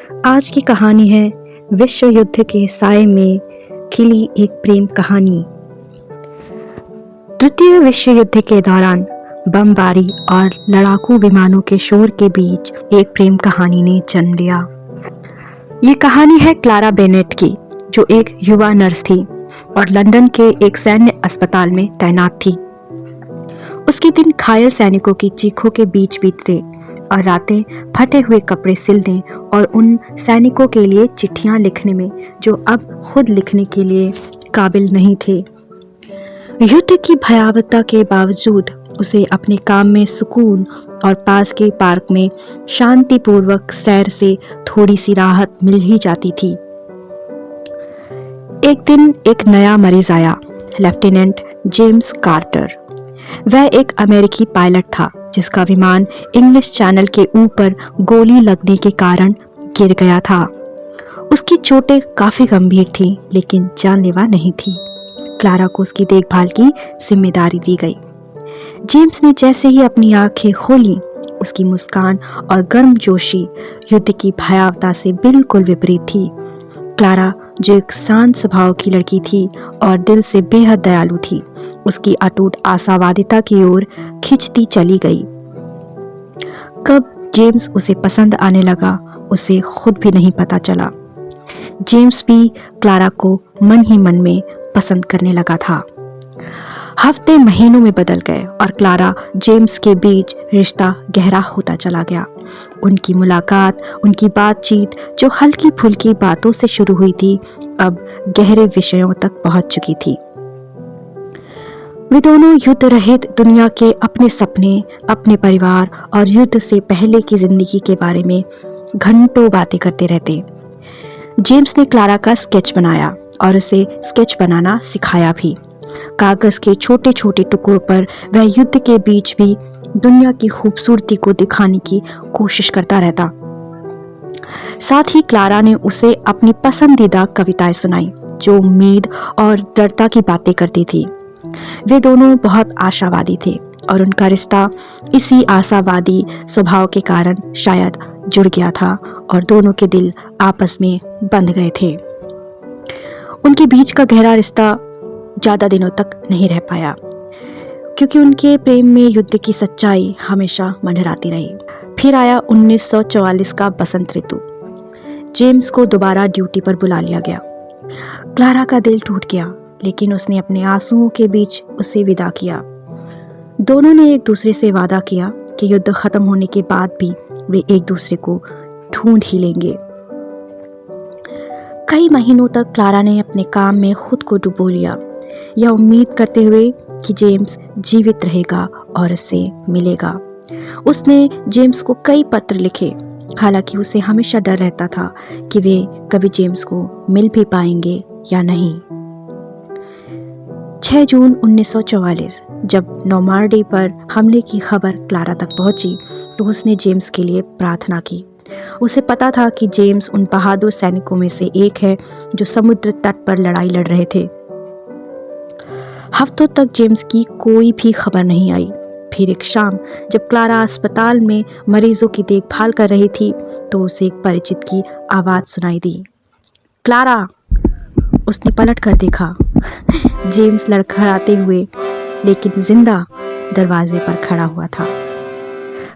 आज की कहानी है विश्व युद्ध के साए में खिली एक प्रेम कहानी। द्वितीय विश्व युद्ध के दौरान बमबारी और लड़ाकू विमानों के शोर के बीच एक प्रेम कहानी ने जन्म लिया। ये कहानी है क्लारा बेनेट की, जो एक युवा नर्स थी और लंदन के एक सैन्य अस्पताल में तैनात थी। उसके दिन घायल सैनिकों की चीखों के बीच बीतते और रातें फटे हुए कपड़े सिलने और उन सैनिकों के लिए चिट्ठियां लिखने में जो अब खुद लिखने के लिए काबिल नहीं थे। युद्ध की भयावहता के बावजूद उसे अपने काम में सुकून और पास के पार्क में शांतिपूर्वक सैर से थोड़ी सी राहत मिल ही जाती थी। एक दिन एक नया मरीज आया, लेफ्टिनेंट जेम्स कार्टर। वह एक अमेरिकी पायलट था जिसका विमान इंग्लिश चैनल के ऊपर गोली लगने के कारण गिर गया था। उसकी चोटें काफी गंभीर थी लेकिन जानलेवा नहीं थी। क्लारा को उसकी देखभाल की जिम्मेदारी दी गई। जेम्स ने जैसे ही अपनी आंखें खोली, उसकी मुस्कान और गर्मजोशी युद्ध की भयावहता से बिल्कुल विपरीत थी। क्लारा, जो एक शांत स्वभाव की लड़की थी और दिल से बेहद दयालु थी, उसकी अटूट आशावादिता की ओर खिंचती चली गई। कब जेम्स उसे पसंद आने लगा, उसे खुद भी नहीं पता चला। जेम्स भी क्लारा को मन ही मन में पसंद करने लगा था। हफ्ते महीनों में बदल गए और क्लारा जेम्स के बीच रिश्ता गहरा होता चला गया। उनकी मुलाकात, उनकी बातचीत जो हल्की फुल्की बातों से शुरू हुई थी, अब गहरे विषयों तक पहुंच चुकी थी। वे दोनों युद्ध रहित दुनिया के अपने सपने, अपने परिवार और युद्ध से पहले की जिंदगी के बारे में घंटों बातें करते रहते। जेम्स ने क्लारा का स्केच बनाया और उसे स्केच बनाना सिखाया भी। कागज के छोटे छोटे टुकड़ों पर वह युद्ध के बीच भी दुनिया की खूबसूरती को दिखाने की कोशिश करता रहता। साथ ही क्लारा ने उसे अपनी पसंदीदा कविताएं सुनाई जो उम्मीद और दृढ़ता की बातें करती थी। वे दोनों बहुत आशावादी थे और उनका रिश्ता इसी आशावादी स्वभाव के कारण शायद जुड़ गया था और दोनों के दिल आपस में बंध गए थे। उनके बीच का गहरा रिश्ता ज़्यादा दिनों तक नहीं रह पाया क्योंकि उनके प्रेम में युद्ध की सच्चाई हमेशा मंडराती रही। फिर आया 1944 का बसंत ऋतु। जेम्स को दोबारा ड्यूटी पर बुला लिया गया। क्लारा का दिल टूट गया, लेकिन उसने अपने आंसुओं के बीच उसे विदा किया। दोनों ने एक दूसरे से वादा किया कि युद्ध खत्म होने के बाद भी वे एक दूसरे को ढूंढ ही लेंगे। कई महीनों तक क्लारा ने अपने काम में खुद को डुबो लिया, यह उम्मीद करते हुए कि जेम्स जीवित रहेगा और उससे मिलेगा। उसने जेम्स को कई पत्र लिखे, हालांकि उसे हमेशा डर रहता था कि वे कभी जेम्स को मिल भी पाएंगे या नहीं। 6 जून 1944 जब नॉर्मांडी पर हमले की खबर क्लारा तक पहुंची तो उसने जेम्स के लिए प्रार्थना की। उसे पता था कि जेम्स उन बहादुर सैनिकों में से एक है जो समुद्र तट पर लड़ाई लड़ रहे थे। हफ्तों तक जेम्स की कोई भी खबर नहीं आई। फिर एक शाम जब क्लारा अस्पताल में मरीजों की देखभाल कर रही थी तो उसे एक परिचित की आवाज़ सुनाई दी। क्लारा! उसने पलट कर देखा। जेम्स लड़खड़ाते हुए लेकिन जिंदा दरवाजे पर खड़ा हुआ था।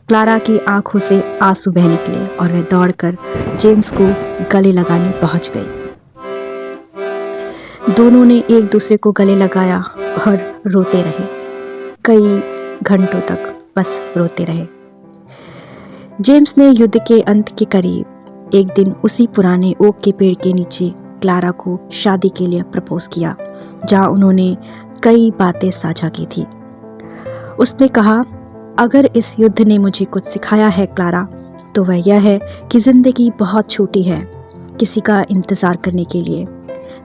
क्लारा की आंखों से आंसू बह निकले और वह दौड़कर जेम्स को गले लगाने पहुंच गई। दोनों ने एक दूसरे को गले लगाया और रोते रहे। कई घंटों तक बस रोते रहे। जेम्स ने युद्ध के अंत के करीब एक दिन उसी पुराने ओक के पेड़ के नीचे क्लारा को शादी के लिए प्रपोज किया, जहां उन्होंने कई बातें साझा की थी। उसने कहा, अगर इस युद्ध ने मुझे कुछ सिखाया है क्लारा, तो वह यह है कि ज़िंदगी बहुत छोटी है किसी का इंतज़ार करने के लिए।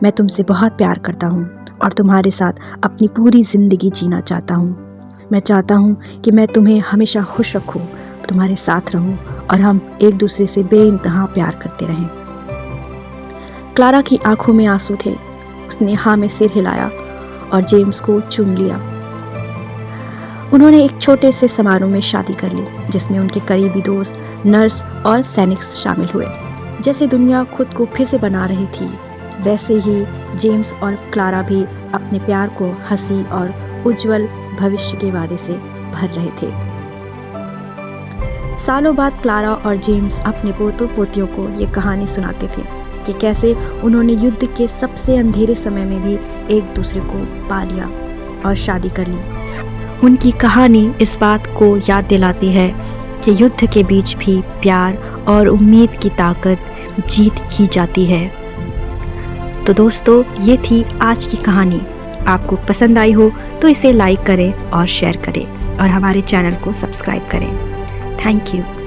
मैं तुमसे बहुत प्यार करता हूँ और तुम्हारे साथ अपनी पूरी ज़िंदगी जीना चाहता हूँ। मैं चाहता हूँ कि मैं तुम्हें हमेशा खुश रखूँ, तुम्हारे साथ रहूँ और हम एक दूसरे से बेइंतहा प्यार करते रहें। क्लारा की आंखों में आंसू थे। उसने हाँ में सिर हिलाया और जेम्स को चूम लिया। उन्होंने एक छोटे से समारोह में शादी कर ली जिसमें उनके करीबी दोस्त, नर्स और सैनिक शामिल हुए। जैसे दुनिया खुद को फिर से बना रही थी, वैसे ही जेम्स और क्लारा भी अपने प्यार को हंसी और उज्जवल भविष्य के वादे से भर रहे थे। सालों बाद क्लारा और जेम्स अपने पोतों पोतियों को ये कहानी सुनाते थे कि कैसे उन्होंने युद्ध के सबसे अंधेरे समय में भी एक दूसरे को पा लिया और शादी कर ली। उनकी कहानी इस बात को याद दिलाती है कि युद्ध के बीच भी प्यार और उम्मीद की ताकत जीत ही जाती है। तो दोस्तों, ये थी आज की कहानी। आपको पसंद आई हो तो इसे लाइक करें और शेयर करें और हमारे चैनल को सब्सक्राइब करें। Thank you.